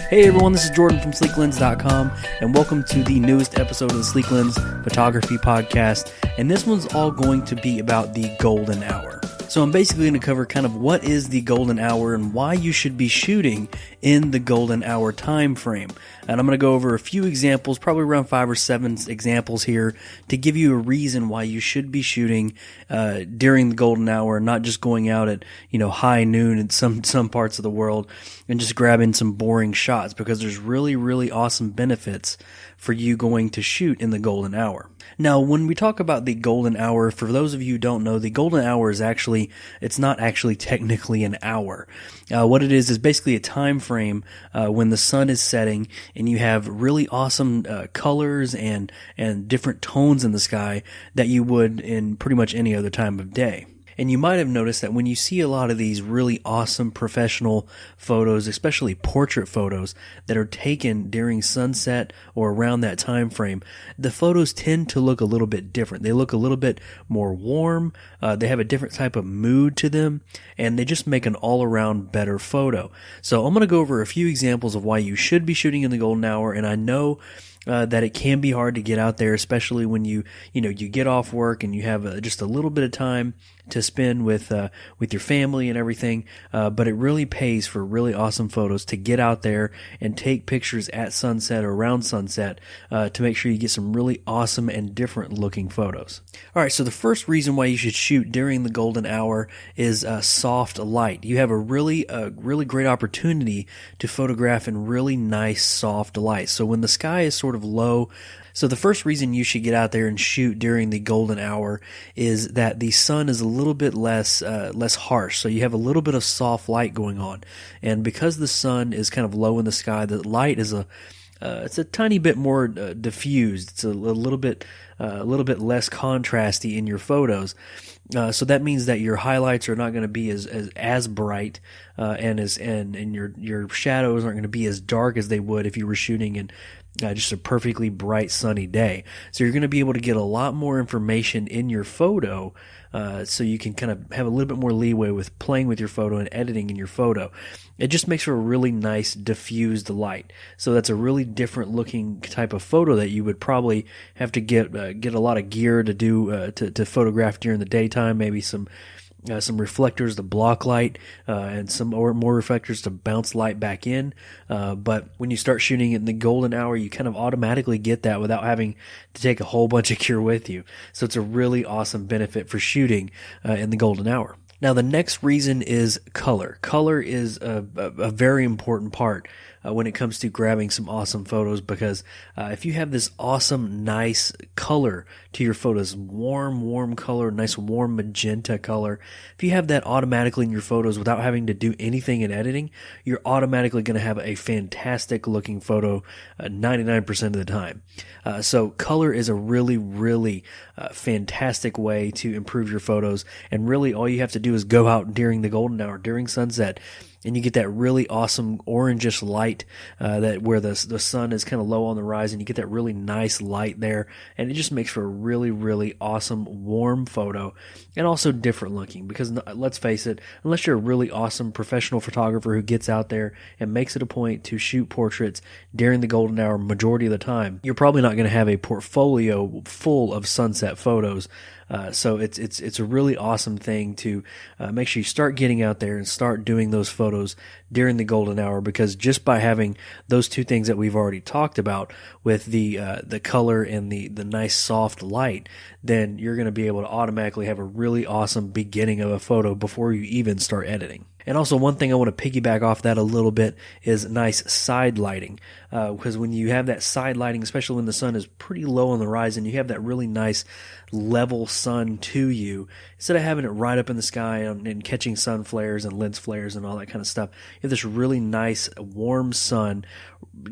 Hey everyone, this is Jordan from Sleeklens.com, and welcome to the newest episode of the Sleeklens Photography Podcast. And this one's all going to be about the golden hour. So I'm basically going to cover kind of what is the golden hour and why you should be shooting in the golden hour time frame. And I'm going to go over a few examples, probably around 5 or 7 examples here, to give you a reason why you should be shooting during the golden hour, not just going out at high noon in some parts of the world and just grabbing some boring shots, because there's really awesome benefits for you going to shoot in the golden hour. Now, when we talk about the golden hour, for those of you who don't know, the golden hour is it's not actually technically an hour. What it is basically a time frame when the sun is setting and you have really awesome colors and different tones in the sky that you would in pretty much any other time of day. And you might have noticed that when you see a lot of these really awesome professional photos, especially portrait photos that are taken during sunset or around that time frame, the photos tend to look a little bit different. They look a little bit more warm, they have a different type of mood to them, and they just make an all-around better photo. So I'm going to go over a few examples of why you should be shooting in the golden hour, and I know that it can be hard to get out there, especially when you get off work and you have just a little bit of time to spend with your family and everything. But it really pays for really awesome photos to get out there and take pictures at sunset or around sunset to make sure you get some really awesome and different looking photos. All right, so the first reason why you should shoot during the golden hour is soft light. You have a really great opportunity to photograph in really nice soft light. So when the sky is sort of low, so the first reason you should get out there and shoot during the golden hour is that the sun is a little bit less harsh. So you have a little bit of soft light going on, and because the sun is kind of low in the sky, the light is it's a tiny bit more diffused. It's a little bit less contrasty in your photos. So that means that your highlights are not going to be as bright, and your shadows aren't going to be as dark as they would if you were shooting in just a perfectly bright sunny day. So you're going to be able to get a lot more information in your photo, so you can kind of have a little bit more leeway with playing with your photo and editing in your photo. It just makes for a really nice diffused light. So that's a really different looking type of photo that you would probably have to get a lot of gear to do to photograph during the daytime. Maybe some reflectors to block light, and some more reflectors to bounce light back in. But when you start shooting in the golden hour, you kind of automatically get that without having to take a whole bunch of gear with you. So it's a really awesome benefit for shooting in the golden hour. Now, the next reason is color. Color is a very important part when it comes to grabbing some awesome photos, because if you have this awesome, nice color to your photos, warm color, nice warm magenta color, if you have that automatically in your photos without having to do anything in editing, you're automatically going to have a fantastic looking photo 99% of the time. So color is a really fantastic way to improve your photos, and really all you have to do is go out during the golden hour, during sunset, and you get that really awesome orangish light that where the sun is kind of low on the rise, and you get that really nice light there, and it just makes for a really awesome warm photo, and also different looking, because let's face it, unless you're a really awesome professional photographer who gets out there and makes it a point to shoot portraits during the golden hour majority of the time, you're probably not going to have a portfolio full of sunset photos. So it's a really awesome thing to make sure you start getting out there and start doing those photos during the golden hour, because just by having those two things that we've already talked about with the color and the nice soft light, then you're going to be able to automatically have a really awesome beginning of a photo before you even start editing. And also, one thing I want to piggyback off that a little bit is nice side lighting, because when you have that side lighting, especially when the sun is pretty low on the horizon, you have that really nice level sun to you, instead of having it right up in the sky and catching sun flares and lens flares and all that kind of stuff. You have this really nice warm sun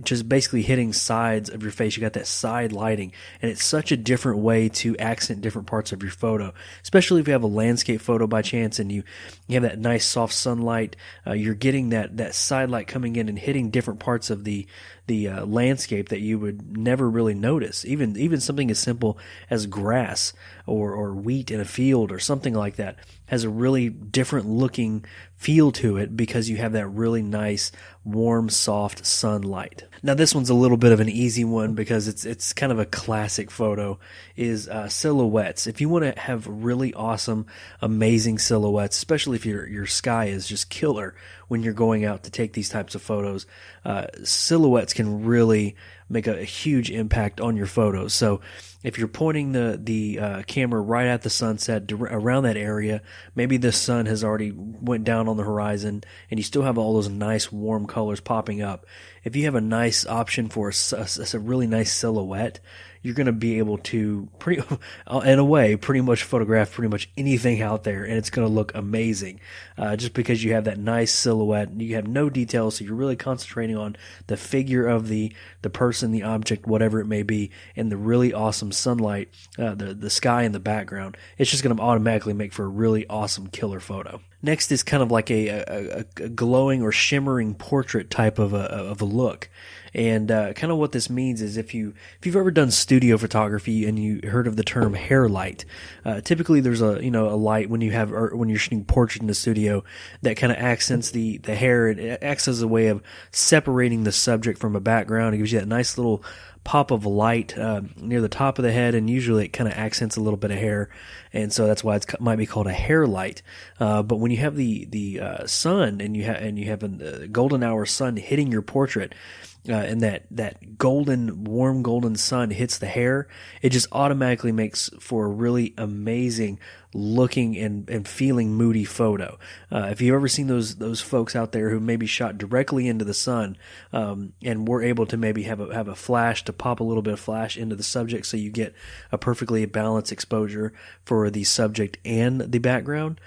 just basically hitting sides of your face. You got that side lighting, and it's such a different way to accent different parts of your photo, especially if you have a landscape photo by chance and you have that nice soft sunlight sunlight. You're getting that side light coming in and hitting different parts of the landscape that you would never really notice. Even something as simple as grass or wheat in a field or something like that has a really different looking feel to it because you have that really nice, warm, soft sunlight. Now this one's a little bit of an easy one because it's kind of a classic photo, is silhouettes. If you want to have really awesome, amazing silhouettes, especially if your sky is just killer when you're going out to take these types of photos, silhouettes can really make a huge impact on your photos. So if you're pointing the camera right at the sunset around that area, maybe the sun has already went down on the horizon and you still have all those nice warm colors popping up. If you have a nice option for a really nice silhouette, you're going to be able to, in a way, pretty much photograph pretty much anything out there, and it's going to look amazing. Just because you have that nice silhouette, and you have no details, so you're really concentrating on the figure of the person, the object, whatever it may be, and the really awesome sunlight, the sky in the background. It's just going to automatically make for a really awesome killer photo. Next is kind of like a glowing or shimmering portrait type of a look. And kind of what this means is if you've ever done studio photography and you heard of the term hair light, typically there's a light when you're shooting portrait in the studio that kind of accents the hair. It acts as a way of separating the subject from a background. It gives you that nice little pop of light near the top of the head, and usually it kind of accents a little bit of hair, and so that's why it might be called a hair light. But when you have the sun and you have a golden hour sun hitting your portrait, and that warm golden sun hits the hair, it just automatically makes for a really amazing looking and feeling moody photo. If you've ever seen those folks out there who maybe shot directly into the sun, and were able to maybe have a flash to pop a little bit of flash into the subject, so you get a perfectly balanced exposure for the subject and the background,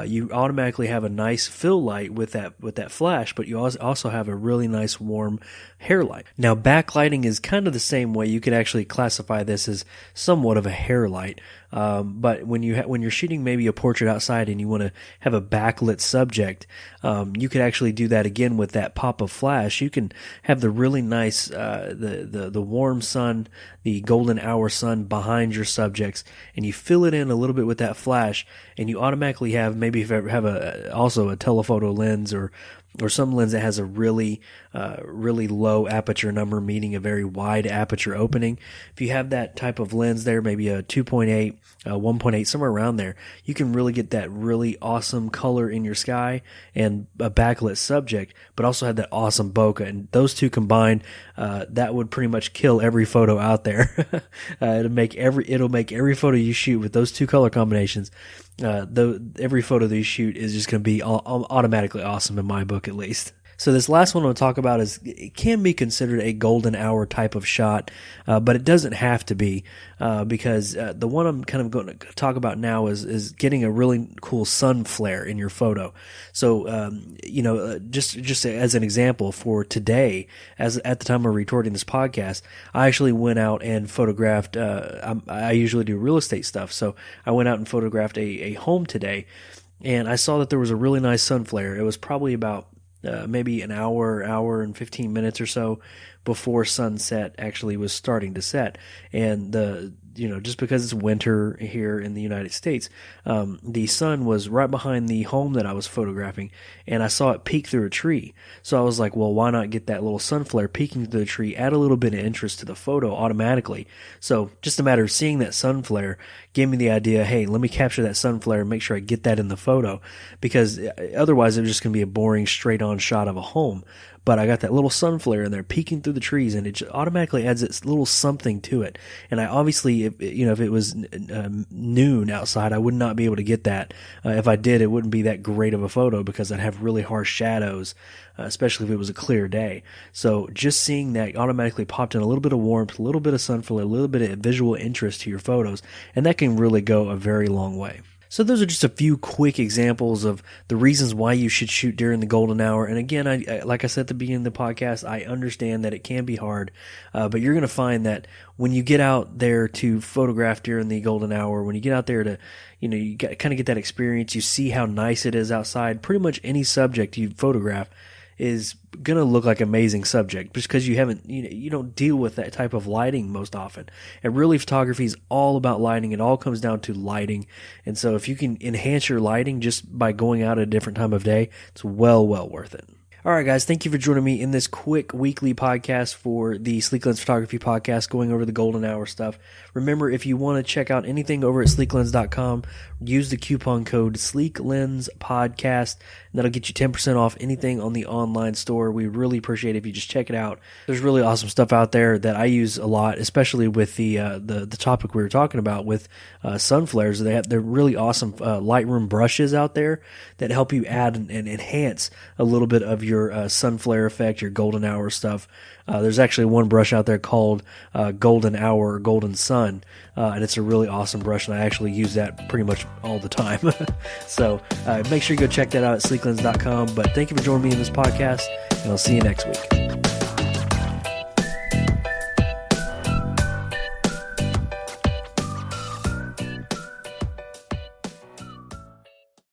you automatically have a nice fill light with that flash, but you also have a really nice warm hair light. Now backlighting is kind of the same way. You could actually classify this as somewhat of a hair light. But when you're shooting maybe a portrait outside and you want to have a backlit subject, you could actually do that again with that pop of flash. You can have the really nice, the warm sun, the golden hour sun behind your subjects, and you fill it in a little bit with that flash, and you automatically have, maybe if you ever have also a telephoto lens or some lens that has a really low aperture number, meaning a very wide aperture opening. If you have that type of lens there, maybe a 2.8, 1.8, somewhere around there, you can really get that really awesome color in your sky and a backlit subject, but also have that awesome bokeh. And those two combined, that would pretty much kill every photo out there. It'll make every photo you shoot with those two color combinations. Every photo that you shoot is just going to be automatically awesome, in my book at least. So this last one I'm going to talk about it can be considered a golden hour type of shot, but it doesn't have to be, because the one I'm kind of going to talk about now is getting a really cool sun flare in your photo. So just as an example for today, at the time of recording this podcast, I actually went out and photographed. I usually do real estate stuff, so I went out and photographed a home today, and I saw that there was a really nice sun flare. It was probably about maybe an hour and 15 minutes or so before sunset actually was starting to set. And just because it's winter here in the United States, the sun was right behind the home that I was photographing, and I saw it peek through a tree. So I was like, well, why not get that little sun flare peeking through the tree, add a little bit of interest to the photo automatically. So just a matter of seeing that sun flare gave me the idea, hey, let me capture that sun flare and make sure I get that in the photo, because otherwise it was just going to be a boring straight on shot of a home. But I got that little sun flare in there peeking through the trees, and it just automatically adds this little something to it. And I obviously, if it was noon outside, I would not be able to get that. If I did, it wouldn't be that great of a photo because I'd have really harsh shadows, especially if it was a clear day. So just seeing that automatically popped in a little bit of warmth, a little bit of sun flare, a little bit of visual interest to your photos, and that can really go a very long way. So those are just a few quick examples of the reasons why you should shoot during the golden hour. And again, I like I said at the beginning of the podcast, I understand that it can be hard, but you're going to find that when you get out there to photograph during the golden hour, when you get out there to, you kind of get that experience, you see how nice it is outside. Pretty much any subject you photograph is going to look like amazing subject just because you don't deal with that type of lighting most often. And really, photography is all about lighting. It all comes down to lighting. And so if you can enhance your lighting just by going out at a different time of day, it's well worth it. All right, guys, thank you for joining me in this quick weekly podcast for the Sleeklens Photography Podcast, going over the golden hour stuff. Remember, if you want to check out anything over at sleeklens.com, use the coupon code SleekLensPodcast, and that'll get you 10% off anything on the online store. We really appreciate it if you just check it out. There's really awesome stuff out there that I use a lot, especially with the topic we were talking about with sun flares. They're really awesome Lightroom brushes out there that help you add and enhance a little bit of your sun flare effect, your golden hour stuff. There's actually one brush out there called Golden Hour or Golden Sun, and it's a really awesome brush, and I actually use that pretty much all the time. So make sure you go check that out at sleeklens.com. But thank you for joining me in this podcast, and I'll see you next week.